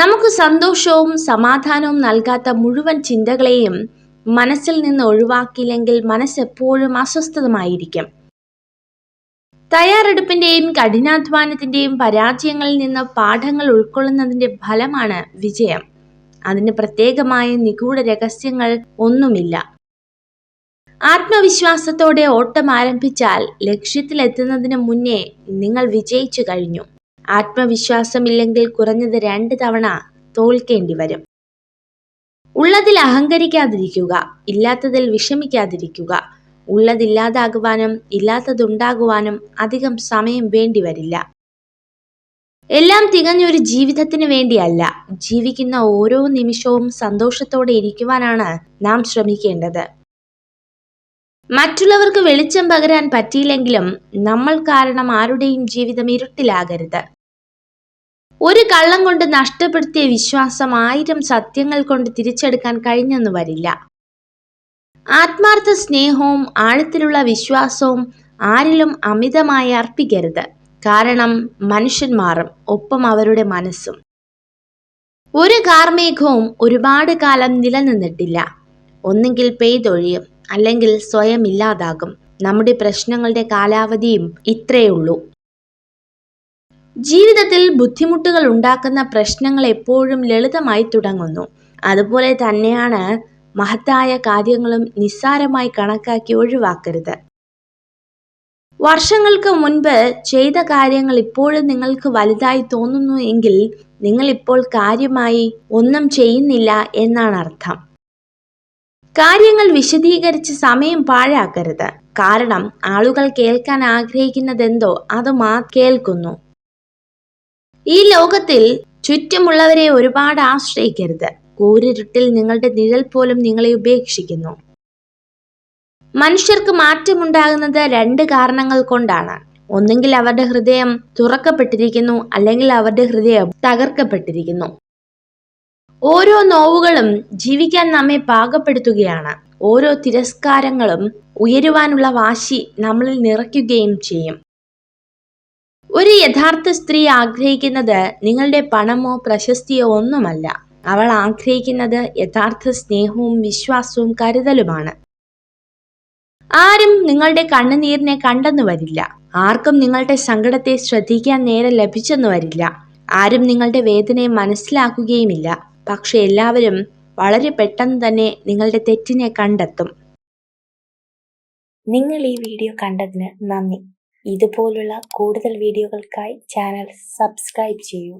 നമുക്ക് സന്തോഷവും സമാധാനവും നൽകാത്ത മുഴുവൻ ചിന്തകളെയും മനസ്സിൽ നിന്ന് ഒഴിവാക്കിയില്ലെങ്കിൽ മനസ്സെപ്പോഴും അസ്വസ്ഥമായിരിക്കും. തയ്യാറെടുപ്പിന്റെയും കഠിനാധ്വാനത്തിന്റെയും പരാജയങ്ങളിൽ നിന്ന് പാഠങ്ങൾ ഉൾക്കൊള്ളുന്നതിന്റെ ഫലമാണ് വിജയം. അതിന് പ്രത്യേകമായ നിഗൂഢ രഹസ്യങ്ങൾ ഒന്നുമില്ല. ആത്മവിശ്വാസത്തോടെ ഓട്ടം ആരംഭിച്ചാൽ ലക്ഷ്യത്തിലെത്തുന്നതിന് മുന്നേ നിങ്ങൾ വിജയിച്ചു കഴിഞ്ഞു. ആത്മവിശ്വാസമില്ലെങ്കിൽ കുറഞ്ഞത് 2 തവണ തോൽക്കേണ്ടി വരും. ഉള്ളതിൽ അഹങ്കരിക്കാതിരിക്കുക, ഇല്ലാത്തതിൽ വിഷമിക്കാതിരിക്കുക. ഉള്ളതില്ലാതാകുവാനും ഇല്ലാത്തതുണ്ടാകുവാനും അധികം സമയം വേണ്ടിവരില്ല. എല്ലാം തികഞ്ഞ ഒരു ജീവിതത്തിന് വേണ്ടിയല്ല, ജീവിക്കുന്ന ഓരോ നിമിഷവും സന്തോഷത്തോടെ ഇരിക്കുവാനാണ് നാം ശ്രമിക്കേണ്ടത്. മറ്റുള്ളവർക്ക് വെളിച്ചം പകരാൻ പറ്റിയില്ലെങ്കിലും നമ്മൾ കാരണം ആരുടെയും ജീവിതം ഇരുട്ടിലാകരുത്. ഒരു കള്ളം കൊണ്ട് നഷ്ടപ്പെടുത്തിയ വിശ്വാസം 1000 സത്യങ്ങൾ കൊണ്ട് തിരിച്ചെടുക്കാൻ കഴിഞ്ഞെന്ന് വരില്ല. ആത്മാർത്ഥ സ്നേഹവും ആഴത്തിലുള്ള വിശ്വാസവും ആരിലും അമിതമായി അർപ്പിക്കരുത്. കാരണം മനുഷ്യൻ മാറും, ഒപ്പം അവരുടെ മനസ്സും. ഒരു കാർമേഘവും ഒരുപാട് കാലം നിലനിന്നിട്ടില്ല. ഒന്നെങ്കിൽ പെയ്തൊഴിയും, അല്ലെങ്കിൽ സ്വയം ഇല്ലാതാകും. നമ്മുടെ പ്രശ്നങ്ങളുടെ കാലാവധിയും ഇത്രയുള്ളൂ. ജീവിതത്തിൽ ബുദ്ധിമുട്ടുകൾ ഉണ്ടാക്കുന്ന പ്രശ്നങ്ങൾ എപ്പോഴും ലളിതമായി തുടങ്ങുന്നു. അതുപോലെ തന്നെയാണ് മഹത്തായ കാര്യങ്ങളും നിസ്സാരമായി കണക്കാക്കി ഒഴിവാക്കരുത്. വർഷങ്ങൾക്ക് മുൻപ് ചെയ്ത കാര്യങ്ങൾ ഇപ്പോഴും നിങ്ങൾക്ക് വലുതായി തോന്നുന്നു എങ്കിൽ നിങ്ങൾ ഇപ്പോൾ കാര്യമായി ഒന്നും ചെയ്യുന്നില്ല എന്നാണ് അർത്ഥം. കാര്യങ്ങൾ വിശദീകരിച്ച് സമയം പാഴാക്കരുത്. കാരണം ആളുകൾ കേൾക്കാൻ ആഗ്രഹിക്കുന്നതെന്തോ അത് കേൾക്കുന്നു. ഈ ലോകത്തിൽ ചുറ്റുമുള്ളവരെ ഒരുപാട് ആശ്രയിക്കരുത്. കൂരിരുട്ടിൽ നിങ്ങളുടെ നിഴൽ പോലും നിങ്ങളെ ഉപേക്ഷിക്കുന്നു. മനുഷ്യർക്ക് മാറ്റമുണ്ടാകുന്നത് 2 കാരണങ്ങൾ കൊണ്ടാണ്. ഒന്നെങ്കിൽ അവരുടെ ഹൃദയം തുറക്കപ്പെട്ടിരിക്കുന്നു, അല്ലെങ്കിൽ അവരുടെ ഹൃദയം തകർക്കപ്പെട്ടിരിക്കുന്നു. ഓരോ നോവുകളും ജീവിക്കാൻ നമ്മെ പാകപ്പെടുത്തുകയാണ്. ഓരോ തിരസ്കാരങ്ങളും ഉയരുവാനുള്ള വാശി നമ്മളിൽ നിറയ്ക്കുകയും ചെയ്യും. ഒരു യഥാർത്ഥ സ്ത്രീ ആഗ്രഹിക്കുന്നത് നിങ്ങളുടെ പണമോ പ്രശസ്തിയോ ഒന്നുമല്ല. അവൾ ആഗ്രഹിക്കുന്നത് യഥാർത്ഥ സ്നേഹവും വിശ്വാസവും കരുതലുമാണ്. ആരും നിങ്ങളുടെ കണ്ണുനീരിനെ കണ്ടെന്നു വരില്ല. ആർക്കും നിങ്ങളുടെ സങ്കടത്തെ ശ്രദ്ധിക്കാൻ നേരം ലഭിച്ചെന്നു വരില്ല. ആരും നിങ്ങളുടെ വേദനയെ മനസ്സിലാക്കുകയുമില്ല. പക്ഷെ എല്ലാവരും വളരെ പെട്ടെന്ന് തന്നെ നിങ്ങളുടെ തെറ്റിനെ കണ്ടെത്തും. നിങ്ങൾ ഈ വീഡിയോ കണ്ടതിന് നന്ദി. ഇതുപോലുള്ള കൂടുതൽ വീഡിയോകൾക്കായി ചാനൽ സബ്സ്ക്രൈബ് ചെയ്യൂ.